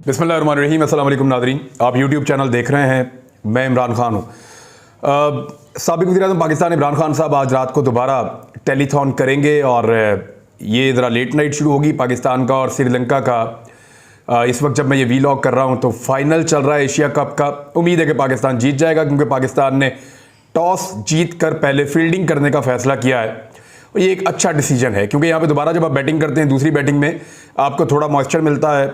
बिस्मिल्लाहिर्रहमानिर्रहीम। अस्सलाम वालेकुम नाज़रीन, आप यूट्यूब चैनल देख रहे हैं। मैं इमरान खान हूँ। साबिक़ वज़ीर-ए-आज़म पाकिस्तान इमरान खान साहब आज रात को दोबारा टेलीथॉन करेंगे और ये ज़रा लेट नाइट शुरू होगी पाकिस्तान का और श्रीलंका का। इस वक्त जब मैं ये वीलॉग कर रहा हूँ तो फाइनल चल रहा है एशिया कप का। उम्मीद है कि पाकिस्तान जीत जाएगा क्योंकि पाकिस्तान ने टॉस जीत कर पहले फील्डिंग करने का फ़ैसला किया है और ये एक अच्छा डिसीजन है क्योंकि यहाँ पे दोबारा जब आप बैटिंग करते हैं दूसरी बैटिंग में आपको थोड़ा मॉइस्चर मिलता है,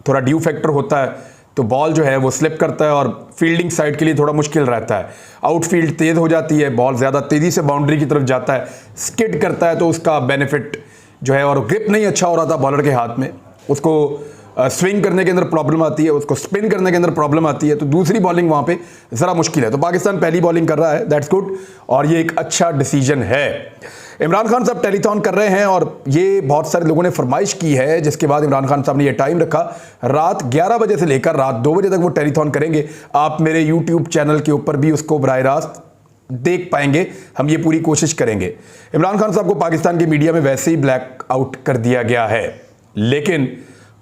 थोड़ा ड्यू फैक्टर होता है, तो बॉल जो है वो स्लिप करता है और फील्डिंग साइड के लिए थोड़ा मुश्किल रहता है। आउटफील्ड तेज़ हो जाती है, बॉल ज़्यादा तेज़ी से बाउंड्री की तरफ जाता है, स्किड करता है, तो उसका बेनिफिट जो है, और ग्रिप नहीं अच्छा हो रहा था बॉलर के हाथ में, उसको स्विंग करने के अंदर प्रॉब्लम आती है, उसको स्पिन करने के अंदर प्रॉब्लम आती है, तो दूसरी बॉलिंग वहाँ पे ज़रा मुश्किल है। तो पाकिस्तान पहली बॉलिंग कर रहा है, दैट्स गुड, और ये एक अच्छा डिसीजन है। इमरान खान साहब टेलीथॉन कर रहे हैं और ये बहुत सारे लोगों ने फरमाइश की है, जिसके बाद इमरान खान साहब ने ये टाइम रखा, रात 11 बजे से लेकर रात 2 बजे तक वो टेलीथॉन करेंगे। आप मेरे यूट्यूब चैनल के ऊपर भी उसको बराह रास्त देख पाएंगे, हम ये पूरी कोशिश करेंगे। इमरान खान साहब को पाकिस्तान की मीडिया में वैसे ही ब्लैक आउट कर दिया गया है, लेकिन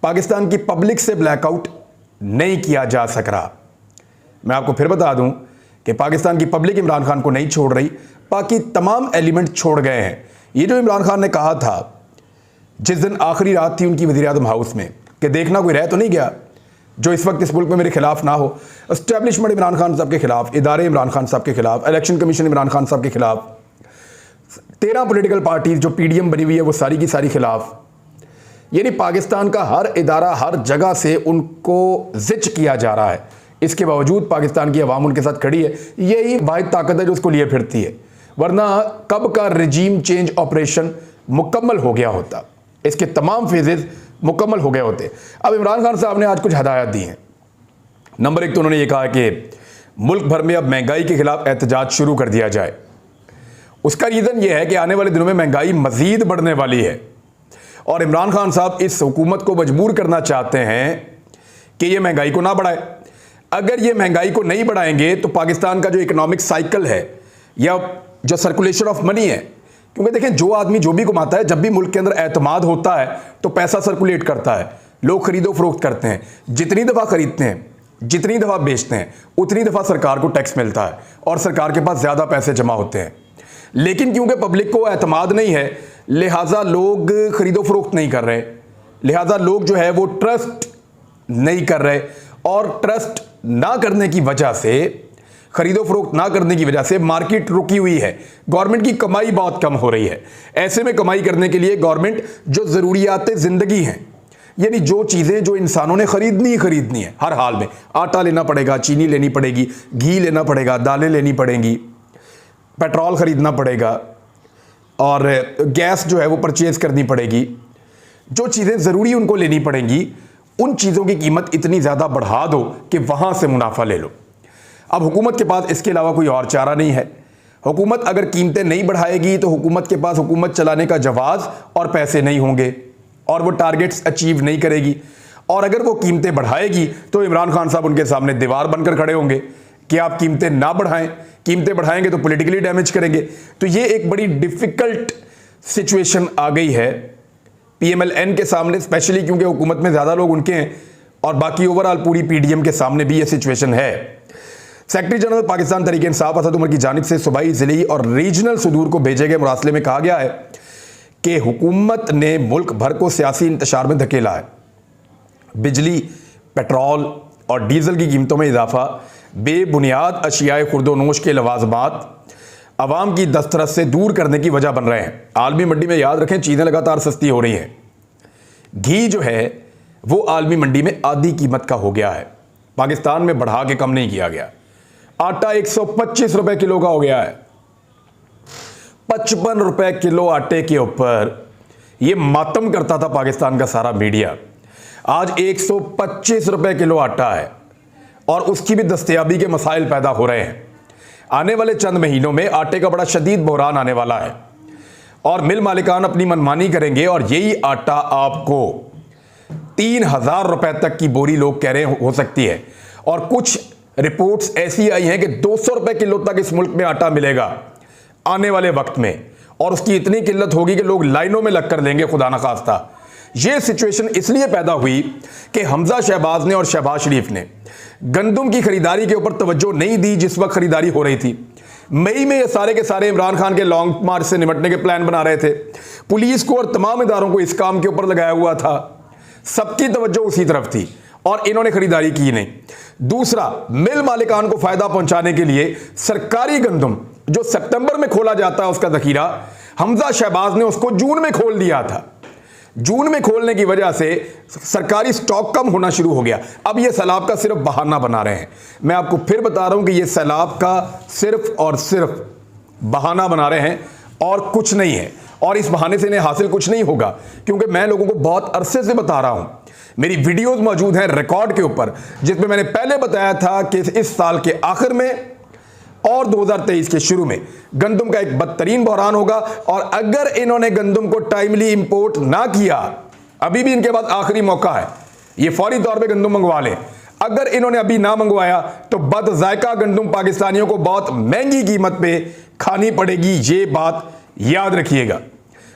पाकिस्तान की पब्लिक से ब्लैकआउट नहीं किया जा सक रहा। मैं आपको फिर बता दूं कि पाकिस्तान की पब्लिक इमरान खान को नहीं छोड़ रही, बाकी तमाम एलिमेंट छोड़ गए हैं। ये जो इमरान खान ने कहा था जिस दिन आखिरी रात थी उनकी वज़ीर-ए-आज़म हाउस में कि देखना कोई रह तो नहीं गया जो इस वक्त इस मुल्क में मेरे खिलाफ ना हो। एस्टेब्लिशमेंट इमरान खान साहब के खिलाफ, इदारे इमरान खान साहब के खिलाफ, इलेक्शन कमीशन इमरान खान साहब के खिलाफ, 13 पॉलिटिकल पार्टीज जो PDM बनी हुई है वो सारी की सारी खिलाफ, यानी पाकिस्तान का हर इदारा हर जगह से उनको जिच किया जा रहा है। इसके बावजूद पाकिस्तान की अवाम उनके साथ खड़ी है। यही वाहिद ताकत है जो उसको लिए फिरती है, वरना कब का रजीम चेंज ऑपरेशन मुकम्मल हो गया होता, इसके तमाम फेजेस मुकम्मल हो गए होते। अब इमरान खान साहब ने आज कुछ हदायत दी हैं। नंबर 1 तो उन्होंने ये कहा कि मुल्क भर में अब महंगाई के खिलाफ एहतजाज शुरू कर दिया जाए। उसका रीज़न ये है कि आने वाले दिनों में महंगाई मज़ीद बढ़ने वाली है और इमरान खान साहब इस हुकूमत को मजबूर करना चाहते हैं कि ये महंगाई को ना बढ़ाए। अगर ये महंगाई को नहीं बढ़ाएंगे तो पाकिस्तान का जो इकोनॉमिक साइकिल है या जो सर्कुलेशन ऑफ मनी है, क्योंकि देखें जो आदमी जो भी कमाता है, जब भी मुल्क के अंदर एतमाद होता है तो पैसा सर्कुलेट करता है, लोग खरीदो फरोख्त करते हैं, जितनी दफ़ा खरीदते हैं जितनी दफ़ा बेचते हैं उतनी दफ़ा सरकार को टैक्स मिलता है और सरकार के पास ज़्यादा पैसे जमा होते हैं। लेकिन क्योंकि पब्लिक को एतमाद नहीं है, लिहाजा लोग खरीदो फरोख्त नहीं कर रहे, लिहाजा लोग जो है वो ट्रस्ट नहीं कर रहे, और ट्रस्ट ना करने की वजह से, खरीदो फरोख्त ना करने की वजह से मार्केट रुकी हुई है। गवर्नमेंट की कमाई बहुत कम हो रही है। ऐसे में कमाई करने के लिए गवर्नमेंट जो ज़रूरियात ज़िंदगी हैं, यानी जो चीज़ें जो इंसानों ने खरीदनी है हर हाल में, आटा लेना पड़ेगा, चीनी लेनी पड़ेगी, घी लेना पड़ेगा, दालें लेनी पड़ेंगी, पेट्रोल ख़रीदना पड़ेगा और गैस जो है वो परचेज़ करनी पड़ेगी, जो चीज़ें ज़रूरी उनको लेनी पड़ेंगी, उन चीज़ों की कीमत इतनी ज़्यादा बढ़ा दो कि वहाँ से मुनाफा ले लो। अब हुकूमत के पास इसके अलावा कोई और चारा नहीं है। हुकूमत अगर कीमतें नहीं बढ़ाएगी तो हुकूमत के पास हुकूमत चलाने का जवाज़ और पैसे नहीं होंगे और वो टारगेट्स अचीव नहीं करेगी, और अगर वो कीमतें बढ़ाएगी तो इमरान खान साहब उनके सामने दीवार बनकर खड़े होंगे कि आप कीमतें ना बढ़ाएं, कीमतें बढ़ाएंगे तो पॉलिटिकली डैमेज करेंगे। तो ये एक बड़ी डिफ़िकल्ट सिचुएशन आ गई है PMLN के सामने, स्पेशली क्योंकि हुकूमत में ज़्यादा लोग उनके हैं और बाकी ओवरऑल पूरी PDM के सामने भी ये सिचुएशन है। सेक्रेटरी जनरल पाकिस्तान तहरीक इंसाफ असद उमर की जानिब से सूबाई, ज़िली और रीजनल सदूर को भेजे गए मुरासले में कहा गया है कि हुकूमत ने मुल्क भर को सियासी इंतशार में धकेला है। बिजली, पेट्रोल और डीजल की कीमतों में इजाफा, बेबुनियाद अशियाए खुर्दोनोश के लवाजमात अवाम की दस्तरस से दूर करने की वजह बन रहे हैं। आलमी मंडी में याद रखें चीज़ें लगातार सस्ती हो रही हैं। घी जो है वो आलमी मंडी में आधी कीमत का हो गया है, पाकिस्तान में बढ़ा के कम नहीं किया गया। आटा 125 रुपए किलो का हो गया है। 55 रुपए किलो आटे के ऊपर ये मातम करता था पाकिस्तान का सारा मीडिया। आज 125 रुपए किलो आटा है और उसकी भी दस्तयाबी के मसाइल पैदा हो रहे हैं। आने वाले चंद महीनों में आटे का बड़ा शदीद बहरान आने वाला है और मिल मालिकान अपनी मनमानी करेंगे और यही आटा आपको 3000 रुपए तक की बोरी लोग कह रहे हो सकती है, और कुछ रिपोर्ट्स ऐसी आई हैं कि 200 रुपए किलो तक इस मुल्क में आटा मिलेगा आने वाले वक्त में, और उसकी इतनी किल्लत होगी कि लोग लाइनों में लग कर लेंगे खुदा न खास्ता यह सिचुएशन इसलिए पैदा हुई कि हमजा शहबाज ने और शहबाज शरीफ ने गंदम की खरीदारी के ऊपर तवज्जो नहीं दी जिस वक्त खरीदारी हो रही थी। मई में ये सारे के सारे इमरान खान के लॉन्ग मार्च से निपटने के प्लान बना रहे थे। पुलिस को और तमाम इदारों को इस काम के ऊपर लगाया हुआ था, सबकी तवज्जो उसी तरफ थी और इन्होंने खरीदारी की नहीं। दूसरा, मिल मालिकान को फायदा पहुंचाने के लिए सरकारी गंदम जो सितंबर में खोला जाता है उसका जखीरा हमजा शहबाज ने उसको जून में खोल दिया था। जून में खोलने की वजह से सरकारी स्टॉक कम होना शुरू हो गया। अब ये सैलाब का सिर्फ बहाना बना रहे हैं। मैं आपको फिर बता रहा हूं कि ये सैलाब का सिर्फ और सिर्फ बहाना बना रहे हैं और कुछ नहीं है, और इस बहाने से इन्हें हासिल कुछ नहीं होगा, क्योंकि मैं लोगों को बहुत अरसे से बता रहा हूं। मेरी वीडियोस मौजूद हैं रिकॉर्ड के ऊपर जिसमें मैंने पहले बताया था कि इस साल के आखिर में और 2023 के शुरू में गंदम का एक बदतरीन बहरान होगा, और अगर इन्होंने गंदम को टाइमली इंपोर्ट ना किया, अभी भी इनके पास आखिरी मौका है, ये फौरी तौर पे गंदम मंगवा लें। अगर इन्होंने अभी ना मंगवाया तो बद जायका गंदम पाकिस्तानियों को बहुत महंगी कीमत पे खानी पड़ेगी, ये बात याद रखिएगा।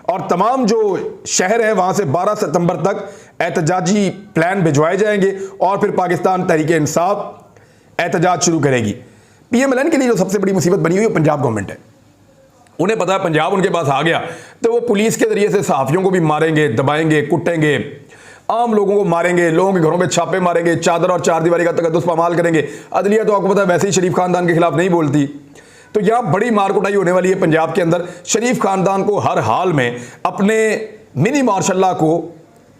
और तमाम जो शहर हैं वहां से 12 सितंबर तक एहतजाजी प्लान भिजवाए जाएंगे और फिर पाकिस्तान तहरीक इंसाफ एहतजाज शुरू करेगी। पीएमएलएन के लिए जो सबसे बड़ी मुसीबत बनी हुई है पंजाब गवर्नमेंट है। उन्हें पता है पंजाब उनके पास आ गया तो वो पुलिस के जरिए से सहाफियों को भी मारेंगे, दबाएंगे, कुटेंगे, आम लोगों को मारेंगे, लोगों के घरों में छापे मारेंगे, चादर और चारदीवारी का तकद्दुस पामाल करेंगे। अदलिया तो आपको पता है वैसे ही शरीफ खानदान के खिलाफ नहीं बोलती, तो यहां बड़ी मार कुटाई होने वाली है पंजाब के अंदर। शरीफ खानदान को हर हाल में अपने मिनी मार्शल को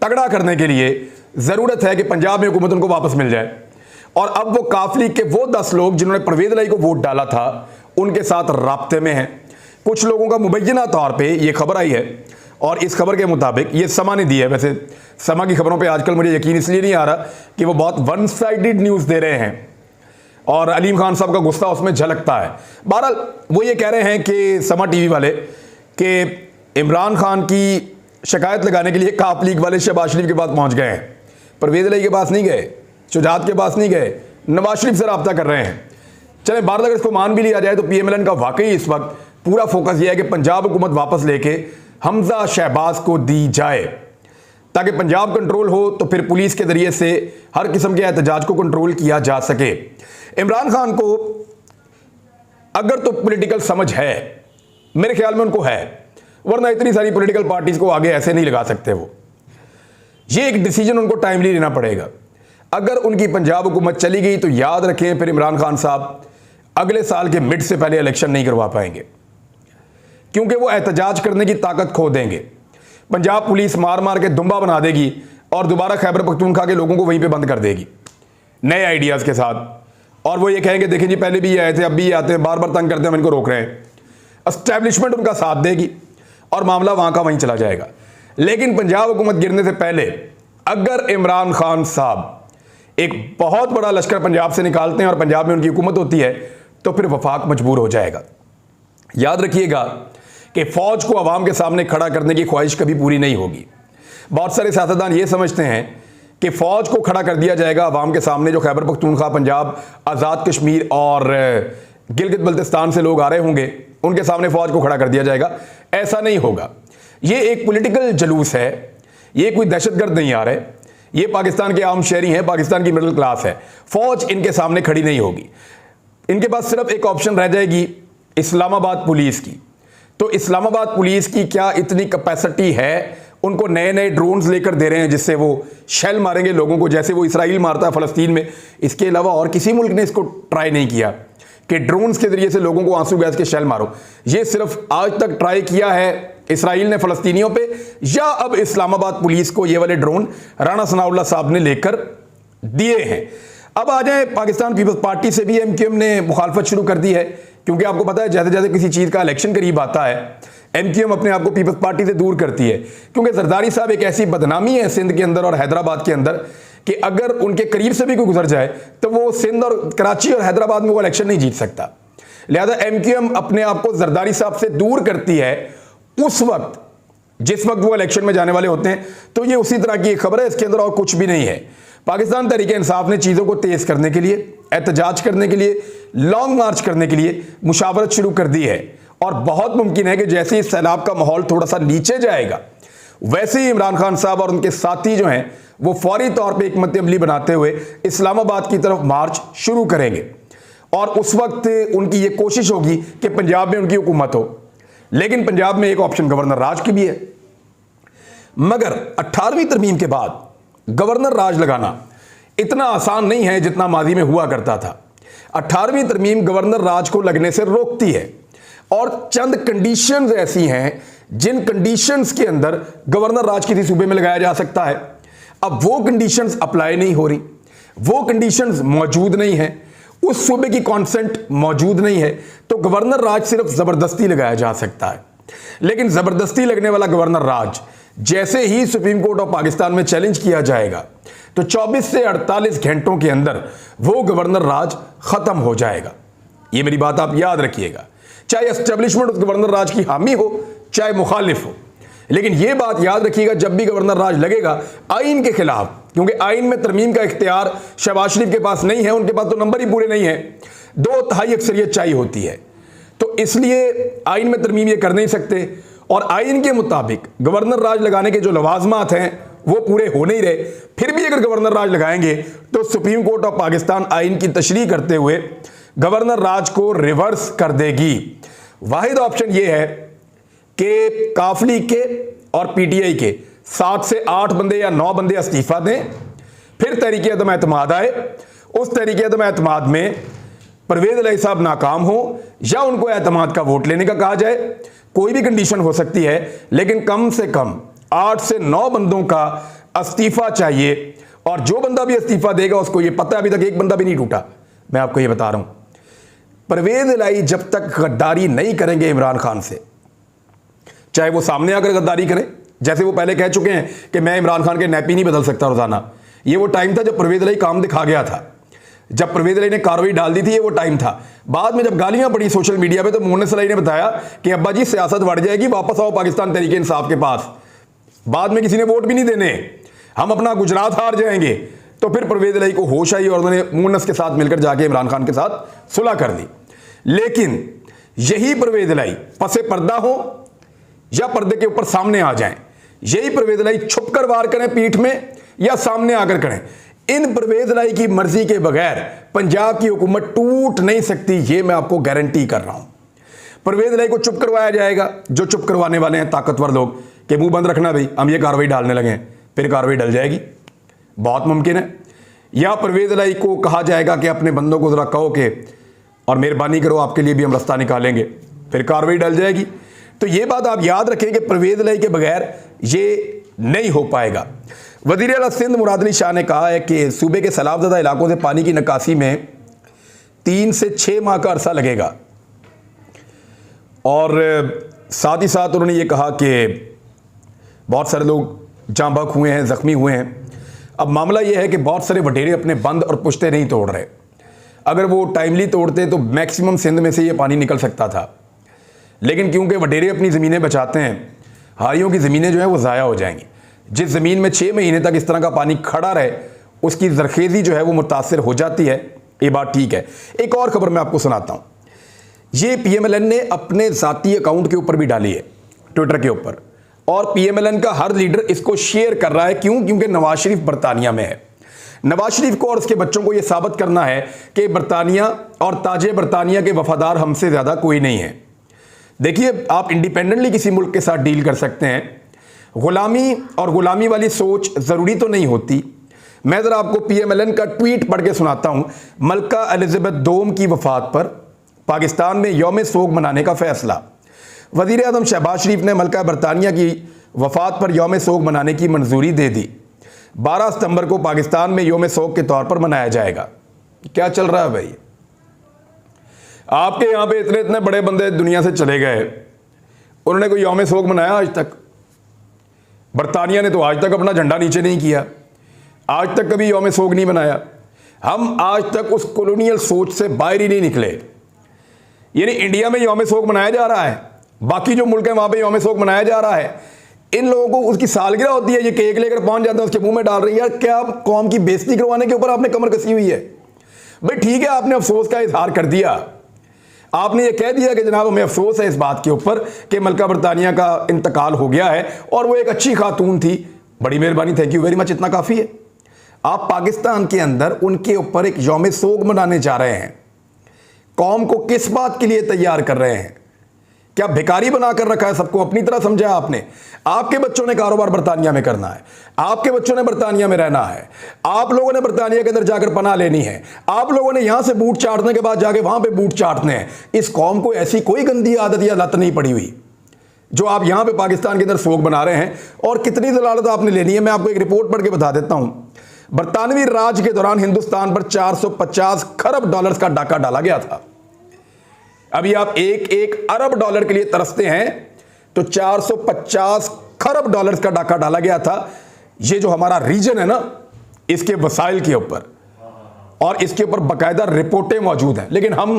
तगड़ा करने के लिए जरूरत है कि पंजाब में हुकूमत उनको वापस मिल जाए। और अब वो काफ लीग के वो 10 लोग जिन्होंने परवेज इलाही को वोट डाला था उनके साथ राब्ते में हैं। कुछ लोगों का मुबैना तौर पे ये खबर आई है, और इस खबर के मुताबिक ये समा ने दी है। वैसे समा की खबरों पे आजकल मुझे यकीन इसलिए नहीं आ रहा कि वो बहुत वन साइडेड न्यूज़ दे रहे हैं और अलीम खान साहब का गुस्सा उसमें झलकता है। बहरहाल वो ये कह रहे हैं कि समा टीवी वाले कि इमरान खान की शिकायत लगाने के लिए काफ लीग वाले शहबाज शरीफ के पास पहुंच गए हैं, परवेज इलाही के पास नहीं गए, शुजात के पास नहीं गए, नवाज शरीफ से रब्ता कर रहे हैं। चले बार अगर इसको मान भी लिया जाए तो पीएमएलएन का वाकई इस वक्त पूरा फोकस यह है कि पंजाब हुकूमत वापस लेके हमजा शहबाज को दी जाए ताकि पंजाब कंट्रोल हो, तो फिर पुलिस के जरिए से हर किस्म के एहतजाज को कंट्रोल किया जा सके। इमरान खान को अगर तो पॉलिटिकल समझ है, मेरे ख्याल में उनको है, वरना इतनी सारी पॉलिटिकल पार्टीज को आगे ऐसे नहीं लगा सकते। वो ये एक डिसीजन उनको टाइमली लेना पड़ेगा। अगर उनकी पंजाब हुकूमत चली गई तो याद रखें फिर इमरान खान साहब अगले साल के मिड से पहले इलेक्शन नहीं करवा पाएंगे, क्योंकि वो एहतजाज करने की ताकत खो देंगे। पंजाब पुलिस मार मार के दुम्बा बना देगी और दोबारा खैबर पख्तूनख्वा के लोगों को वहीं पे बंद कर देगी नए आइडियाज के साथ। और वो ये कहेंगे देखें जी पहले भी ये आए थे, अब भी ये आते हैं, बार बार तंग करते हैं, हम इनको रोक रहे हैं। एस्टैब्लिशमेंट उनका साथ देगी और मामला वहां का वहीं चला जाएगा। लेकिन पंजाब हुकूमत गिरने से पहले अगर इमरान खान साहब एक बहुत बड़ा लश्कर पंजाब से निकालते हैं और पंजाब में उनकी हुकूमत होती है तो फिर वफाक मजबूर हो जाएगा। याद रखिएगा कि फौज को अवाम के सामने खड़ा करने की ख्वाहिश कभी पूरी नहीं होगी। बहुत सारे सियासतदान ये समझते हैं कि फौज को खड़ा कर दिया जाएगा अवाम के सामने, जो खैबर पख्तूनख्वा, पंजाब, आज़ाद कश्मीर और गिलगित बल्तिस्तान से लोग आ रहे होंगे उनके सामने फौज को खड़ा कर दिया जाएगा। ऐसा नहीं होगा। ये एक पॉलिटिकल जलूस है, ये कोई दहशतगर्द नहीं आ रहे, ये पाकिस्तान के आम शहरी हैं, पाकिस्तान की मिडिल क्लास है। फौज इनके सामने खड़ी नहीं होगी। इनके पास सिर्फ एक ऑप्शन रह जाएगी इस्लामाबाद पुलिस की। तो इस्लामाबाद पुलिस की क्या इतनी कैपेसिटी है? उनको नए नए ड्रोन्स लेकर दे रहे हैं जिससे वो शेल मारेंगे लोगों को, जैसे वो इसराइल मारता है फ़लस्तीन में। इसके अलावा और किसी मुल्क ने इसको ट्राई नहीं किया कि ड्रोन्स के जरिए से लोगों को आंसू गैस के शेल मारो। ये सिर्फ आज तक ट्राई किया है इसराइल ने फ़लस्तीनियों पे, या अब इस्लामाबाद पुलिस को ये वाले ड्रोन राणा सनाउल्लाह साहब ने लेकर दिए हैं। अब आ जाए पाकिस्तान पीपल्स पार्टी से भी एमक्यूएम ने मुखालफत शुरू कर दी है, क्योंकि आपको पता है जैसे जैसे किसी चीज़ का इलेक्शन करीब आता है एमक्यूएम अपने आप को पीपल्स पार्टी से दूर करती है, क्योंकि जरदारी साहब एक ऐसी बदनामी है सिंध के अंदर और हैदराबाद के अंदर कि अगर उनके करीब से भी कोई गुजर जाए तो वो सिंध और कराची और हैदराबाद में वो इलेक्शन नहीं जीत सकता। लिहाजा एमक्यूएम अपने आप को जरदारी साहब से दूर करती है उस वक्त जिस वक्त वो इलेक्शन में जाने वाले होते हैं। तो ये उसी तरह की एक खबर है, इसके अंदर और कुछ भी नहीं है। पाकिस्तान तहरीक इंसाफ ने चीज़ों को तेज़ करने के लिए, एहतजाज करने के लिए, लॉन्ग मार्च करने के लिए मुशावरत शुरू कर दी है, और बहुत मुमकिन है कि जैसे इस सैलाब का माहौल थोड़ा सा नीचे जाएगा वैसे ही इमरान खान साहब और उनके साथी जो हैं वो फौरी तौर पे हिकमत अमली बनाते हुए इस्लामाबाद की तरफ मार्च शुरू करेंगे और उस वक्त उनकी ये कोशिश होगी कि पंजाब में उनकी हुकूमत हो। लेकिन पंजाब में एक ऑप्शन गवर्नर राज की भी है, मगर 18वीं तरमीम के बाद गवर्नर राज लगाना इतना आसान नहीं है जितना माजी में हुआ करता था। 18वीं तरमीम गवर्नर राज को लगने से रोकती है और चंद कंडीशंस ऐसी हैं जिन कंडीशंस के अंदर गवर्नर राज किसी सूबे में लगाया जा सकता है। अब वो कंडीशंस अप्लाई नहीं हो रही, वो कंडीशंस मौजूद नहीं है, उस सूबे की कॉन्सेंट मौजूद नहीं है, तो गवर्नर राज सिर्फ जबरदस्ती लगाया जा सकता है। लेकिन जबरदस्ती लगने वाला गवर्नर राज जैसे ही सुप्रीम कोर्ट ऑफ पाकिस्तान में चैलेंज किया जाएगा तो 24 से 48 घंटों के अंदर वो गवर्नर राज खत्म हो जाएगा। ये मेरी बात आप याद रखिएगा, चाहे एस्टेब्लिशमेंट उस गवर्नर राज की हामी हो चाहे मुखालिफ हो। लेकिन ये बात याद रखिएगा, जब भी गवर्नर राज लगेगा आइन के खिलाफ, क्योंकि आइन में तरमीम का इख्तियार शहबाज शरीफ के पास नहीं है, उनके पास तो नंबर ही पूरे नहीं है, 2/3 अक्सरियत चाहिए होती है, तो इसलिए आइन में तरमीम ये कर नहीं सकते। और आइन के मुताबिक गवर्नर राज लगाने के जो लवाजमात हैं वो पूरे हो नहीं रहे। फिर भी अगर गवर्नर राज लगाएंगे तो सुप्रीम कोर्ट ऑफ पाकिस्तान आइन की तशरीह करते हुए गवर्नर राज को रिवर्स कर देगी। वाहिद ऑप्शन ये है कि काफली के और पीटीआई के 7 से 8 बंदे या 9 बंदे इस्तीफा दें, फिर तहरीक अदम एतमाद आए, उस तहरीक अदम एतमाद में परवेज इलाही साहब नाकाम हो या उनको एतमाद का वोट लेने का कहा जाए। कोई भी कंडीशन हो सकती है, लेकिन कम से कम 8 से 9 बंदों का इस्तीफा चाहिए। और जो बंदा भी इस्तीफा देगा उसको ये पता है अभी तक एक बंदा भी नहीं टूटा। मैं आपको ये बता रहा हूं, परवेज इलाही जब तक गद्दारी नहीं करेंगे इमरान खान से, चाहे वो सामने आकर गद्दारी करें, जैसे वो पहले कह चुके हैं कि मैं इमरान खान के नैपी नहीं बदल सकता रोजाना। ये वो टाइम था जब परवेज इलाही काम दिखा गया था, जब परवेज इलाही ने कार्रवाई डाल दी थी, ये वो टाइम था। बाद में जब गालियां पड़ी सोशल मीडिया पे तो मोहन सलाई ने बताया कि अब्बा जी सियासत बढ़ जाएगी, वापस आओ पाकिस्तान तहरीक इंसाफ के पास। बाद में किसी ने वोट भी नहीं देने, हम अपना गुजरात हार जाएंगे। तो फिर परवेज इलाही को होश आई और उन्होंने मुन्नस के साथ मिलकर जाके इमरान खान के साथ सुलह कर दी। लेकिन यही परवेज इलाही पसे पर्दा हो या पर्दे के ऊपर सामने आ जाएं, यही परवेज इलाही छुप कर वार करें पीठ में या सामने आकर करें, इन परवेज इलाही की मर्जी के बगैर पंजाब की हुकूमत टूट नहीं सकती। ये मैं आपको गारंटी कर रहा हूं। परवेज इलाही को चुप करवाया जाएगा, जो चुप करवाने वाले हैं ताकतवर लोग कि मुंह बंद रखना भाई, हम ये कार्रवाई डालने लगे हैं, फिर कार्रवाई डल जाएगी, बहुत मुमकिन है। या परवेज इलाही को कहा जाएगा कि अपने बंदों को जरा कहो कि और मेहरबानी करो, आपके लिए भी हम रास्ता निकालेंगे, फिर कार्रवाई डल जाएगी। तो ये बात आप याद रखें कि परवेज इलाही के बगैर ये नहीं हो पाएगा। वज़ीर आला सिंध मुराद अली शाह ने कहा है कि सूबे के सैलाबज़दा इलाकों से पानी की निकासी में 3 से 6 माह का अरसा लगेगा। और साथ ही साथ उन्होंने ये कहा कि बहुत सारे लोग जाँ बहक हुए हैं, ज़ख्मी हुए हैं। अब मामला ये है कि बहुत सारे वडेरे अपने बंद और पुश्ते नहीं तोड़ रहे। अगर वो टाइमली तोड़ते तो मैक्सिमम सिंध में से ये पानी निकल सकता था, लेकिन क्योंकि वडेरे अपनी ज़मीनें बचाते हैं, हारियों की ज़मीनें जो है वो ज़ाया हो जाएंगी। जिस ज़मीन में 6 महीने तक इस तरह का पानी खड़ा रहे उसकी ज़रखेज़ी जो है वो मुतासिर हो जाती है। ये बात ठीक है। एक और ख़बर मैं आपको सुनाता हूँ। ये PMLN ने अपने ज़ाती अकाउंट के ऊपर भी डाली है, ट्विटर के ऊपर, और PMLN का हर लीडर इसको शेयर कर रहा है। क्यों? क्योंकि नवाज शरीफ बरतानिया में है। नवाज शरीफ को और उसके बच्चों को यह साबित करना है कि बरतानिया और ताजे बरतानिया के वफादार हमसे ज़्यादा कोई नहीं है। देखिए, आप इंडिपेंडेंटली किसी मुल्क के साथ डील कर सकते हैं, गुलामी और गुलामी वाली सोच ज़रूरी तो नहीं होती। मैं ज़रा आपको PMLN का ट्वीट पढ़ के सुनाता हूँ। मलका एलिज़ाबेथ दोम की वफ़ात पर पाकिस्तान में यौम सोग मनाने का फ़ैसला। वज़ीर आज़म शहबाज शरीफ ने मलका बरतानिया की वफ़ात पर यौम सोग मनाने की मंजूरी दे दी। 12 सितंबर को पाकिस्तान में यौम सोग के तौर पर मनाया जाएगा। क्या चल रहा है भाई? आपके यहाँ पे इतने इतने बड़े बंदे दुनिया से चले गए, उन्होंने कोई यौम सोग मनाया आज तक? बरतानिया ने तो आज तक अपना झंडा नीचे नहीं किया, आज तक कभी यौम सोग नहीं मनाया। हम आज तक उस कॉलोनियल सोच से बाहर ही नहीं निकले। यानी इंडिया में यौम सोग मनाया जा रहा है, बाकी जो मुल्क है वहां पे यौम सोग मनाया जा रहा है। इन लोगों को उसकी सालगिरह होती है, ये केक लेकर पहुंच जाते हैं, उसके मुंह में डाल रही है। यार, क्या कौम की बेइज्जती करवाने के ऊपर आपने कमर कसी हुई है? भाई ठीक है, आपने अफसोस का इजहार कर दिया, आपने ये कह दिया कि जनाब हमें अफसोस है इस बात के ऊपर कि मलका बरतानिया का इंतकाल हो गया है और वो एक अच्छी खातून थी, बड़ी मेहरबानी, थैंक यू वेरी मच, इतना काफ़ी है। आप पाकिस्तान के अंदर उनके ऊपर एक यौम सोग मनाने जा रहे हैं। कौम को किस बात के लिए तैयार कर रहे हैं? क्या भिखारी बनाकर रखा है सबको? अपनी तरह समझा आपने? आपके बच्चों ने कारोबार बरतानिया में करना है, आपके बच्चों ने बरतानिया में रहना है, आप लोगों ने बरतानिया के अंदर जाकर पनाह लेनी है, आप लोगों ने यहां से बूट चाटने के बाद जाके वहां पे बूट चाटने हैं। इस कौम को ऐसी कोई गंदी आदत या लत नहीं पड़ी हुई जो आप यहां पे पाकिस्तान के अंदर सोग बना रहे हैं। और कितनी दलालत आपने लेनी है, मैं आपको एक रिपोर्ट पढ़ के बता देता हूं। बरतानवी राज के दौरान हिंदुस्तान पर 450 खरब डॉलर्स का डाका डाला गया था। अभी आप एक अरब डॉलर के लिए तरसते हैं, तो 450 खरब डॉलर्स का डाका डाला गया था। ये जो हमारा रीजन है ना, इसके वसाइल के ऊपर, और इसके ऊपर बाकायदा रिपोर्टें मौजूद हैं। लेकिन हम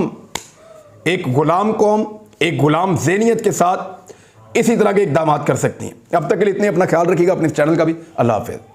एक गुलाम कौम, एक गुलाम ज़हनियत के साथ इसी तरह के इकदाम कर सकती हैं। अब तक के लिए इतने, अपना ख्याल रखिएगा, अपने चैनल का भी। अल्लाह हाफिज़।